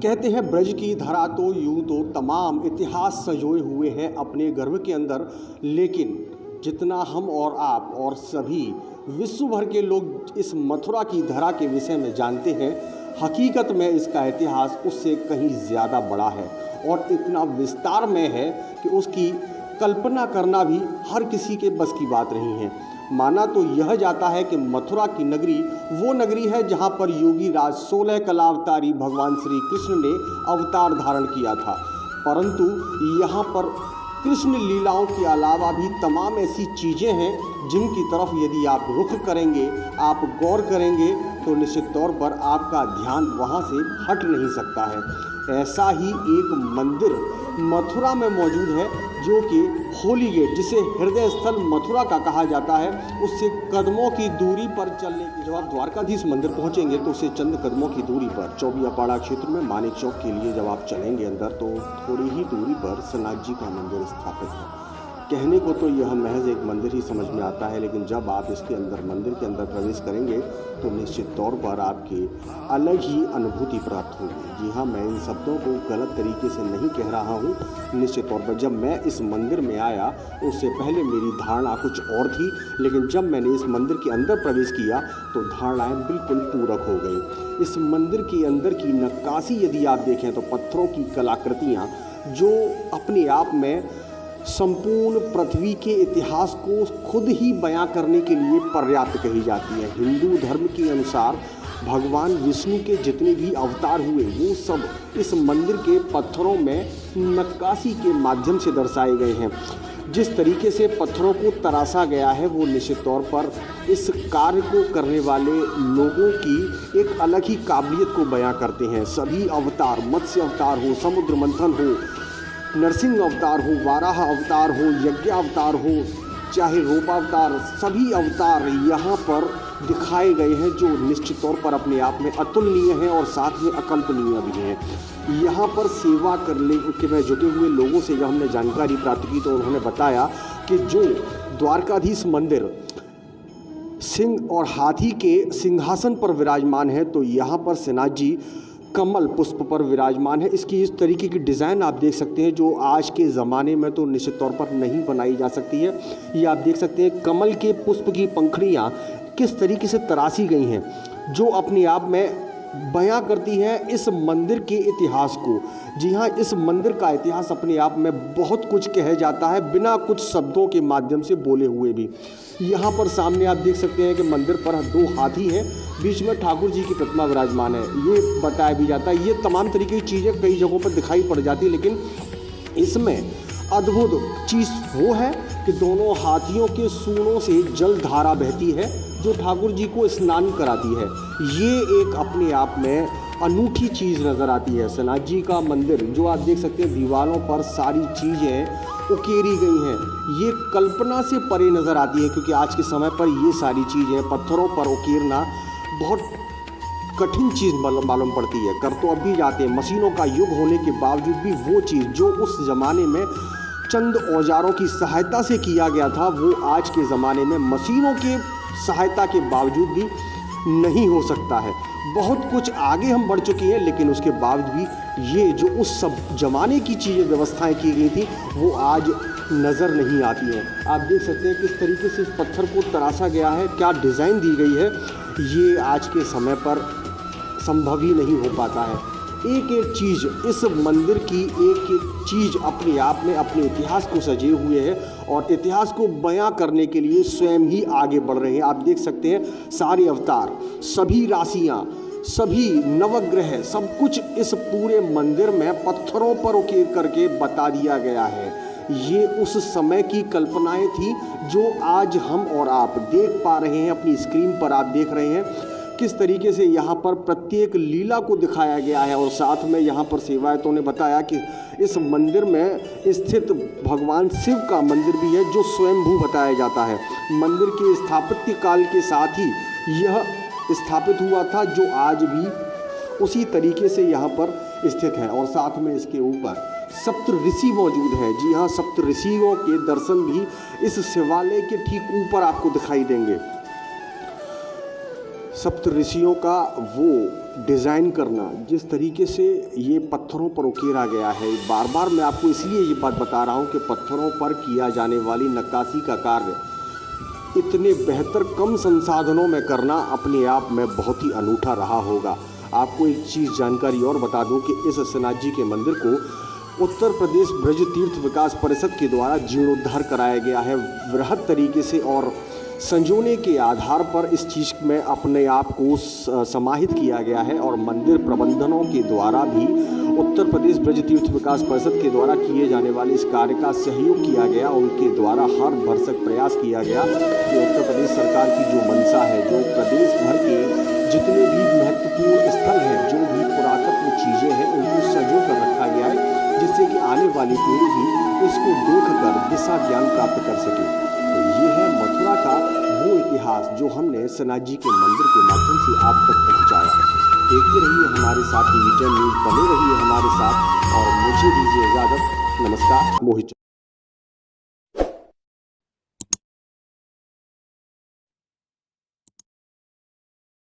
कहते हैं ब्रज की धरा तो यूं तो तमाम इतिहास संजोए हुए हैं अपने गर्भ के अंदर, लेकिन जितना हम और आप और सभी विश्व भर के लोग इस मथुरा की धरा के विषय में जानते हैं, हकीकत में इसका इतिहास उससे कहीं ज़्यादा बड़ा है और इतना विस्तार में है कि उसकी कल्पना करना भी हर किसी के बस की बात नहीं है। माना तो यह जाता है कि मथुरा की नगरी वो नगरी है जहाँ पर योगी राज 16 कलावतारी भगवान श्री कृष्ण ने अवतार धारण किया था, परंतु यहाँ पर कृष्ण लीलाओं के अलावा भी तमाम ऐसी चीज़ें हैं जिनकी तरफ यदि आप रुख करेंगे, आप गौर करेंगे तो निश्चित तौर पर आपका ध्यान वहाँ से हट नहीं सकता है। ऐसा ही एक मंदिर मथुरा में मौजूद है जो कि होली गेट, जिसे हृदय स्थल मथुरा का कहा जाता है, उससे कदमों की दूरी पर चलने की, जब आप द्वारकाधीश मंदिर पहुंचेंगे तो उससे चंद कदमों की दूरी पर चौबियापाड़ा क्षेत्र में मानिक चौक के लिए जब आप चलेंगे अंदर तो थोड़ी ही दूरी पर सनाथ जी का मंदिर स्थापित है। कहने को तो यह महज एक मंदिर ही समझ में आता है, लेकिन जब आप इसके अंदर मंदिर के अंदर प्रवेश करेंगे तो निश्चित तौर पर आपकी अलग ही अनुभूति प्राप्त होगी। जी हाँ, मैं इन शब्दों को गलत तरीके से नहीं कह रहा हूँ। निश्चित तौर पर जब मैं इस मंदिर में आया उससे पहले मेरी धारणा कुछ और थी, लेकिन जब मैंने इस मंदिर के अंदर प्रवेश किया तो धारणाएँ बिल्कुल पूरक हो गई। इस मंदिर के अंदर की नक्काशी यदि आप देखें तो पत्थरों की कलाकृतियाँ जो अपने आप में संपूर्ण पृथ्वी के इतिहास को खुद ही बयां करने के लिए पर्याप्त कही जाती है। हिंदू धर्म के अनुसार भगवान विष्णु के जितने भी अवतार हुए वो सब इस मंदिर के पत्थरों में नक्काशी के माध्यम से दर्शाए गए हैं। जिस तरीके से पत्थरों को तराशा गया है वो निश्चित तौर पर इस कार्य को करने वाले लोगों की एक अलग ही काबिलियत को बयां करते हैं। सभी अवतार, मत्स्य अवतार हो, समुद्र मंथन हो, नरसिंह अवतार हो, वाराह अवतार हो, यज्ञ अवतार हो, चाहे रूपावतार, सभी अवतार यहाँ पर दिखाए गए हैं जो निश्चित तौर पर अपने आप में अतुलनीय हैं और साथ में अकल्पनीय भी हैं। यहाँ पर सेवा करने के में जुटे हुए लोगों से जब हमने जानकारी प्राप्त की तो उन्होंने बताया कि जो द्वारकाधीश मंदिर सिंह और हाथी के सिंहासन पर विराजमान है, तो यहाँ पर सेनाथ जी कमल पुष्प पर विराजमान है। इसकी इस तरीके की डिज़ाइन आप देख सकते हैं जो आज के ज़माने में तो निश्चित तौर पर नहीं बनाई जा सकती है। ये आप देख सकते हैं कमल के पुष्प की पंखुड़ियाँ किस तरीके से तराशी गई हैं, जो अपने आप में बयां करती है इस मंदिर के इतिहास को। जी हाँ, इस मंदिर का इतिहास अपने आप में बहुत कुछ कह जाता है बिना कुछ शब्दों के माध्यम से बोले हुए भी। यहाँ पर सामने आप देख सकते हैं कि मंदिर पर 2 हाथी हैं, बीच में ठाकुर जी की प्रतिमा विराजमान है। ये बताया भी जाता है, ये तमाम तरीके की चीज़ें कई जगहों पर दिखाई पड़ जाती है, लेकिन इसमें अद्भुत चीज़ वो है कि दोनों हाथियों के सूंडों से जल धारा बहती है जो ठाकुर जी को स्नान कराती है। ये एक अपने आप में अनूठी चीज़ नज़र आती है। सनाथ जी का मंदिर जो आप देख सकते हैं दीवारों पर सारी चीज़ें उकेरी गई हैं, ये कल्पना से परे नज़र आती है, क्योंकि आज के समय पर ये सारी चीज़ें पत्थरों पर उकेरना बहुत कठिन चीज़ मालूम पड़ती है। कर तो अब भी जाते हैं, मशीनों का युग होने के बावजूद भी वो चीज़ जो उस ज़माने में चंद औजारों की सहायता से किया गया था वो आज के ज़माने में मशीनों के सहायता के बावजूद भी नहीं हो सकता है। बहुत कुछ आगे हम बढ़ चुके हैं, लेकिन उसके बावजूद भी ये जो उस सब ज़माने की चीज़ें व्यवस्थाएं की गई थी वो आज नज़र नहीं आती हैं। आप देख सकते हैं किस तरीके से इस पत्थर को तराशा गया है, क्या डिज़ाइन दी गई है, ये आज के समय पर संभव ही नहीं हो पाता है। एक एक चीज़ इस मंदिर की एक एक चीज़ अपने आप में अपने इतिहास को सजे हुए है और इतिहास को बयां करने के लिए स्वयं ही आगे बढ़ रहे हैं। आप देख सकते हैं सारे अवतार, सभी राशियां, सभी नवग्रह, सब कुछ इस पूरे मंदिर में पत्थरों पर उकेर करके बता दिया गया है। ये उस समय की कल्पनाएं थी जो आज हम और आप देख पा रहे हैं, अपनी स्क्रीन पर आप देख रहे हैं किस तरीके से यहाँ पर प्रत्येक लीला को दिखाया गया है। और साथ में यहाँ पर सेवायतों ने बताया कि इस मंदिर में स्थित भगवान शिव का मंदिर भी है जो स्वयंभू बताया जाता है। मंदिर के स्थापत्य काल के साथ ही यह स्थापित हुआ था जो आज भी उसी तरीके से यहाँ पर स्थित है। और साथ में इसके ऊपर सप्त ऋषि मौजूद हैं। जी हाँ, सप्त ऋषियों के दर्शन भी इस शिवालय के ठीक ऊपर आपको दिखाई देंगे। सप्त ऋषियों का वो डिज़ाइन करना, जिस तरीके से ये पत्थरों पर उकेरा गया है, बार बार मैं आपको इसलिए ये बात बता रहा हूँ कि पत्थरों पर किया जाने वाली नक्काशी का कार्य इतने बेहतर कम संसाधनों में करना अपने आप में बहुत ही अनूठा रहा होगा। आपको एक चीज़ जानकारी और बता दूं कि इस श्रीनाथ जी के मंदिर को उत्तर प्रदेश ब्रज तीर्थ विकास परिषद के द्वारा जीर्णोद्धार कराया गया है वृहद तरीके से, और संजोने के आधार पर इस चीज़ में अपने आप को समाहित किया गया है। और मंदिर प्रबंधनों के द्वारा भी उत्तर प्रदेश ब्रज तीर्थ विकास परिषद के द्वारा किए जाने वाले इस कार्य का सहयोग किया गया। उनके द्वारा हर भरसक प्रयास किया गया कि उत्तर प्रदेश सरकार की जो मंशा है, जो प्रदेश भर के जितने भी महत्वपूर्ण स्थल हैं, जो भी पुरातत्व चीज़ें हैं, उनको सजो कर रखा गया है, जिससे कि आने वाली पीढ़ी भी इसको देखकर दिशा ज्ञान प्राप्त कर सके। तो ये है मथुरा का वो इतिहास जो हमने श्रीनाथ जी के मंदिर के माध्यम से आप तक पहुँचाया। देखते रहिए हमारे साथ, टीवी 10 न्यूज़ बने रहिए हमारे साथ, और मुझे दीजिए इजाज़त। नमस्कार। मोहित।